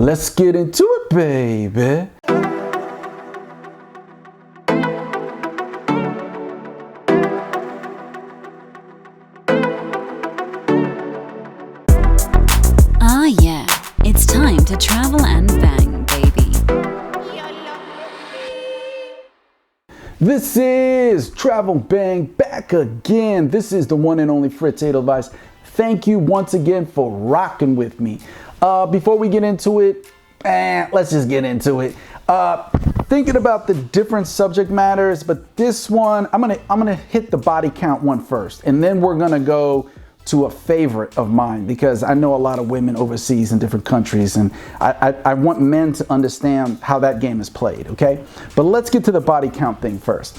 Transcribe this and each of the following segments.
Let's get into it, baby. Ah yeah, it's time to travel and bang, baby. This is Travel Bang back again. This is the one and only Fritz Edelweiss. Thank you once again for rocking with me. Before we get into it, let's just get into it. Thinking about the different subject matters, but this one, I'm gonna hit the body count one first, and then we're gonna go to a favorite of mine because I know a lot of women overseas in different countries, and I want men to understand how that game is played, okay? But let's get to the body count thing first.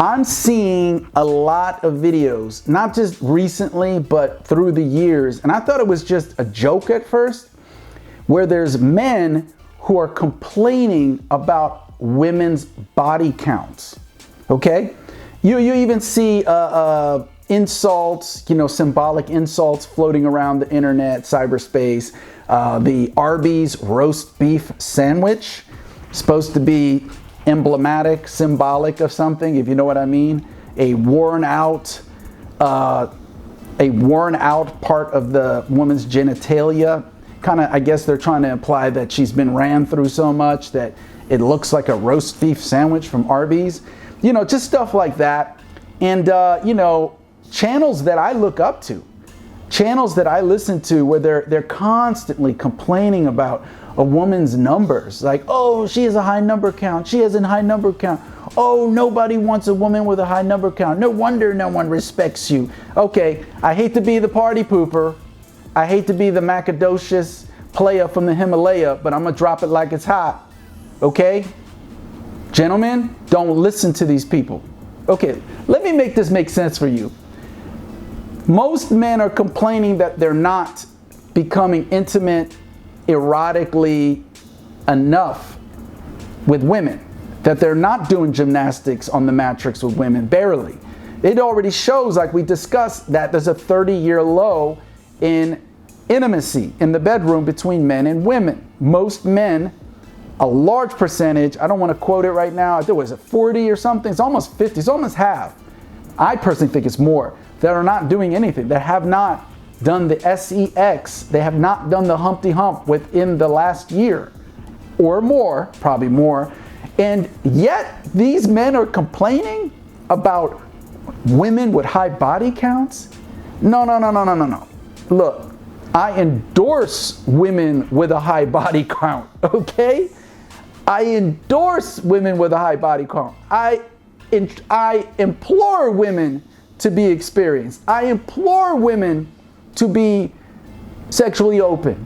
I'm seeing a lot of videos, not just recently, but through the years, and I thought it was just a joke at first, where there's men who are complaining about women's body counts, okay? You even see insults, symbolic insults floating around the internet, cyberspace. The Arby's roast beef sandwich, supposed to be emblematic, symbolic of something, if you know what I mean. A worn out part of the woman's genitalia. Kind of, I guess they're trying to imply that she's been ran through so much that it looks like a roast beef sandwich from Arby's. Just stuff like that. And, channels that I look up to, channels that I listen to where they're constantly complaining about a woman's numbers. Like, oh, she has a high number count. She has a high number count. Oh, nobody wants a woman with a high number count. No wonder no one respects you. Okay, I hate to be the party pooper. I hate to be the macadocious player from the Himalaya, but I'm gonna drop it like it's hot. Okay? Gentlemen, don't listen to these people. Okay, let me make this make sense for you. Most men are complaining that they're not becoming intimate erotically enough with women, that they're not doing gymnastics on the mattress with women, barely. It already shows, like we discussed, that there's a 30-year low in intimacy in the bedroom between men and women. Most men, a large percentage, I don't want to quote it right now, I think it was 40 or something, it's almost 50, it's almost half. I personally think it's more, that are not doing anything, that have not done the sex, they have not done the Humpty Hump within the last year or more, probably more, and yet these men are complaining about women with high body counts? No. Look, I endorse women with a high body count, okay? I endorse women with a high body count. I implore women to be experienced. I implore women to be sexually open.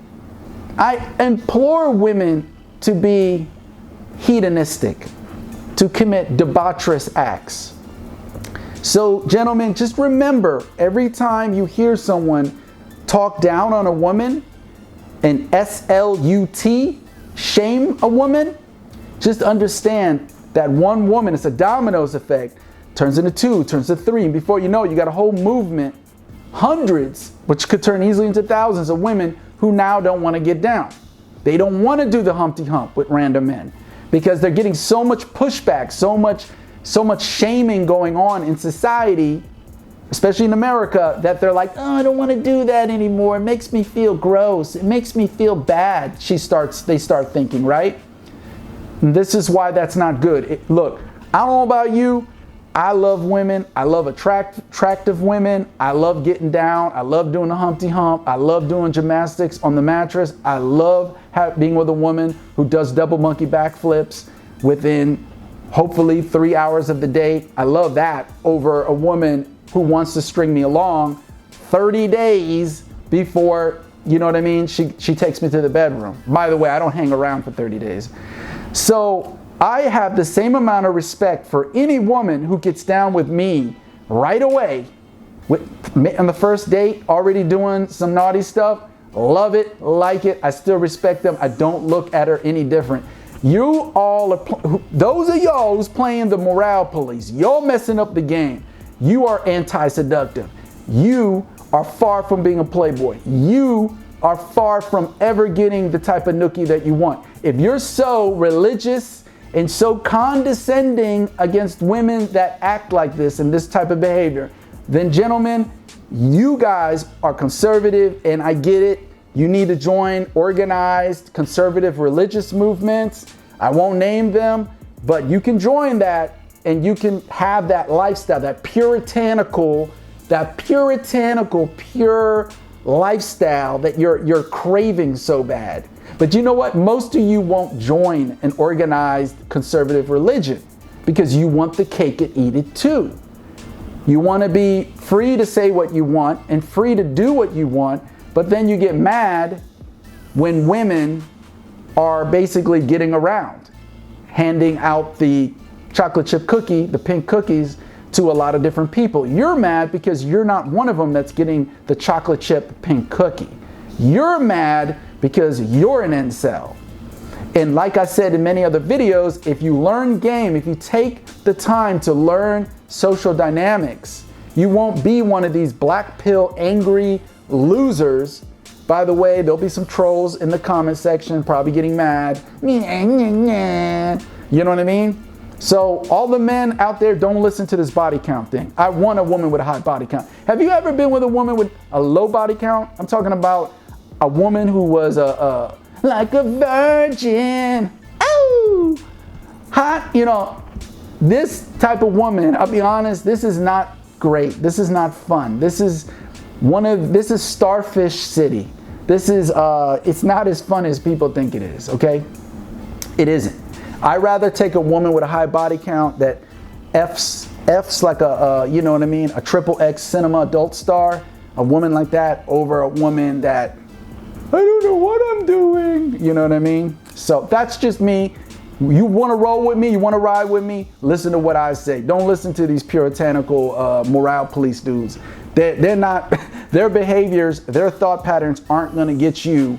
I implore women to be hedonistic, to commit debaucherous acts. So, gentlemen, just remember, every time you hear someone talk down on a woman and SLUT, shame a woman, just understand that one woman, it's a dominoes effect, turns into two, turns to three, and before you know it, you got a whole movement, hundreds, which could turn easily into thousands of women who now don't want to get down. They don't want to do the Humpty Hump with random men because they're getting so much pushback, so much shaming going on in society, especially in America, that they're like, oh, I don't want to do that anymore. It makes me feel gross. It makes me feel bad. They start thinking, right? And this is why that's not good. Look, I don't know about you. I love women. I love attractive women. I love getting down. I love doing the Humpty Hump. I love doing gymnastics on the mattress. I love being with a woman who does double monkey backflips within hopefully 3 hours of the date. I love that over a woman who wants to string me along 30 days before, you know what I mean, she takes me to the bedroom. By the way, I don't hang around for 30 days. So I have the same amount of respect for any woman who gets down with me right away, on the first date, already doing some naughty stuff. Love it, like it. I still respect them. I don't look at her any different. You all are, those of y'all who's playing the morale police, y'all messing up the game. You are anti-seductive. You are far from being a playboy. You are far from ever getting the type of nookie that you want. If you're so religious and so condescending against women that act like this and this type of behavior, then gentlemen, you guys are conservative, and I get it. You need to join organized conservative religious movements. I won't name them, but you can join that and you can have that lifestyle, that puritanical, pure lifestyle that you're craving so bad. But you know what? Most of you won't join an organized conservative religion because you want the cake and eat it too. You want to be free to say what you want and free to do what you want, but then you get mad when women are basically getting around, handing out the chocolate chip cookie, the pink cookies, to a lot of different people. You're mad because you're not one of them that's getting the chocolate chip pink cookie. You're mad because you're an incel. And like I said in many other videos, if you learn game, if you take the time to learn social dynamics, you won't be one of these black pill angry losers. By the way, there'll be some trolls in the comment section probably getting mad. You know what I mean? So all the men out there, don't listen to this body count thing. I want a woman with a high body count. Have you ever been with a woman with a low body count? I'm talking about a woman who was like a virgin. Oh, hot. You know, this type of woman, I'll be honest, this is not great. This is not fun. This is Starfish City. This is, it's not as fun as people think it is, okay? It isn't. I'd rather take a woman with a high body count that F's like a you know what I mean, a XXX cinema adult star, a woman like that over a woman that, I don't know what I'm doing, you know what I mean? So that's just me. You want to roll with me, you want to ride with me, listen to what I say. Don't listen to these puritanical morale police dudes. They're not, their behaviors, their thought patterns aren't going to get you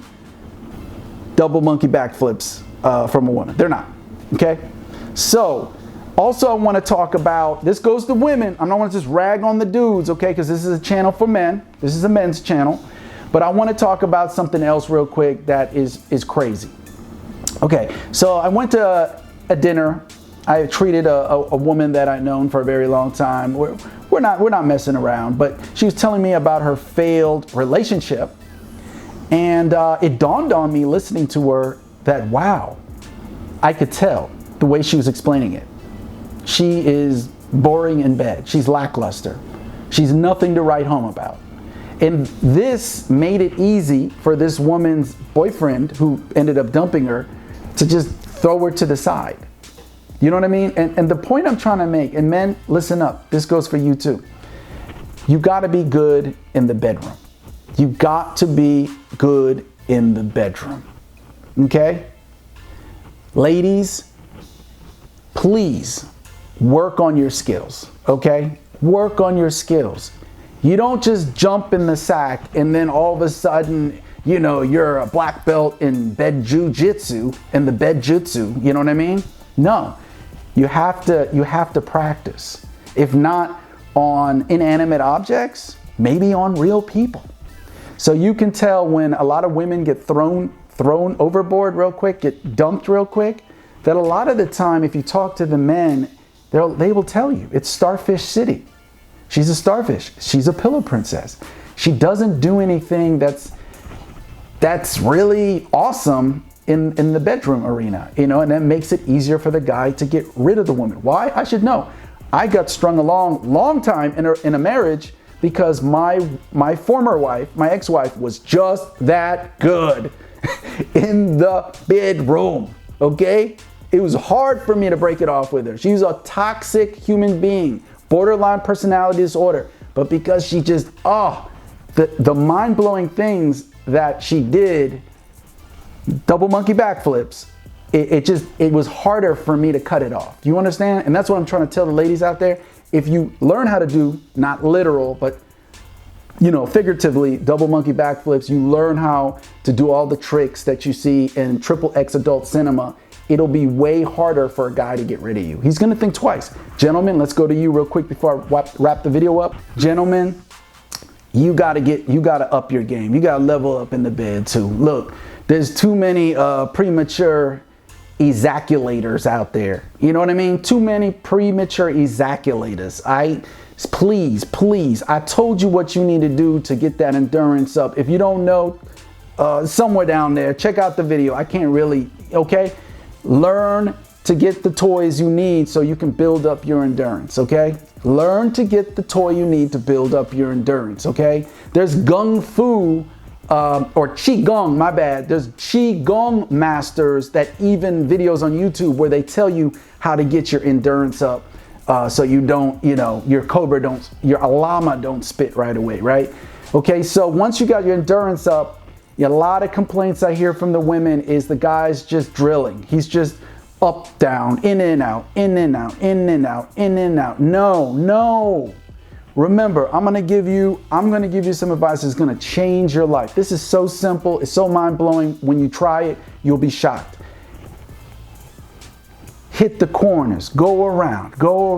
double monkey backflips from a woman. They're not. Okay? So, also I want to talk about, this goes to women. I don't want to just rag on the dudes, okay? Because this is a channel for men. This is a men's channel. But I want to talk about something else real quick that is crazy. Okay, so I went to a dinner. I treated a woman that I've known for a very long time. We're not messing around, but she was telling me about her failed relationship. And it dawned on me listening to her that, wow, I could tell the way she was explaining it. She is boring in bed. She's lackluster. She's nothing to write home about. And this made it easy for this woman's boyfriend, who ended up dumping her, to just throw her to the side. You know what I mean? And the point I'm trying to make, and men, listen up, this goes for you too. You gotta be good in the bedroom. You got to be good in the bedroom. Okay? Ladies, please work on your skills, okay? Work on your skills. You don't just jump in the sack and then all of a sudden, you know, you're a black belt in bed jujitsu, in the bed jutsu, you know what I mean? No, you have to practice. If not on inanimate objects, maybe on real people. So you can tell when a lot of women get thrown overboard real quick, get dumped real quick, that a lot of the time if you talk to the men, they will tell you it's Starfish City. She's a starfish. She's a pillow princess. She doesn't do anything that's really awesome in the bedroom arena, you know, and that makes it easier for the guy to get rid of the woman. Why? I should know. I got strung along long time in a marriage because my former wife, my ex-wife, was just that good in the bedroom, okay? It was hard for me to break it off with her. She was a toxic human being, borderline personality disorder, but because she just, the mind-blowing things that she did, double monkey backflips, it was harder for me to cut it off. Do you understand? And that's what I'm trying to tell the ladies out there. If you learn how to do, not literal, but you know, figuratively, double monkey backflips, you learn how to do all the tricks that you see in XXX adult cinema, it'll be way harder for a guy to get rid of you. He's gonna think twice. Gentlemen, let's go to you real quick before I wrap the video up. Gentlemen, you gotta up your game. You gotta level up in the bed too. Look, there's too many premature ejaculators out there. You know what I mean? Too many premature ejaculators. Please, I told you what you need to do to get that endurance up. If you don't know, somewhere down there, check out the video. I can't really, okay? Learn to get the toys you need so you can build up your endurance, okay? Learn to get the toy you need to build up your endurance, okay? There's Gung Fu, or Qigong, my bad. There's Qigong masters that even videos on YouTube where they tell you how to get your endurance up so you don't, your llama don't spit right away, right? Okay, so once you got your endurance up, a lot of complaints I hear from the women is the guy's just drilling. He's just up, down, in and out, in and out, in and out, in and out. No. Remember, I'm gonna give you some advice that's gonna change your life. This is so simple, it's so mind-blowing. When you try it, you'll be shocked. Hit the corners, go around, go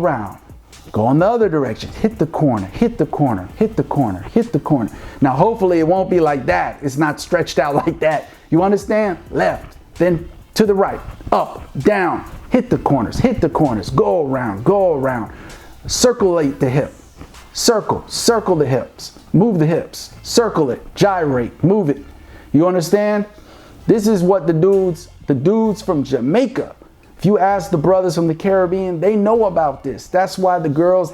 in the other direction, hit the corner, hit the corner, hit the corner, hit the corner. Now, hopefully it won't be like that. It's not stretched out like that. You understand? Left, then to the right, up, down, hit the corners, go around, circulate the hip, circle the hips, move the hips, circle it, gyrate, move it. You understand? This is what the dudes from Jamaica, if you ask the brothers from the Caribbean, they know about this. That's why the girls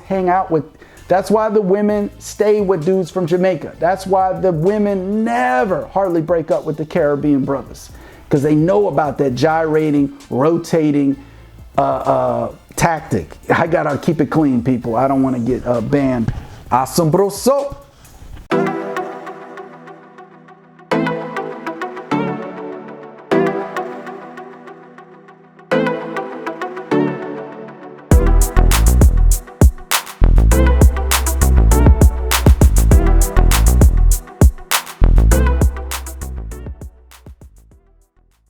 that's why the women stay with dudes from Jamaica. That's why the women hardly break up with the Caribbean brothers. Because they know about that gyrating, rotating tactic. I gotta keep it clean, people. I don't want to get banned. Asombroso.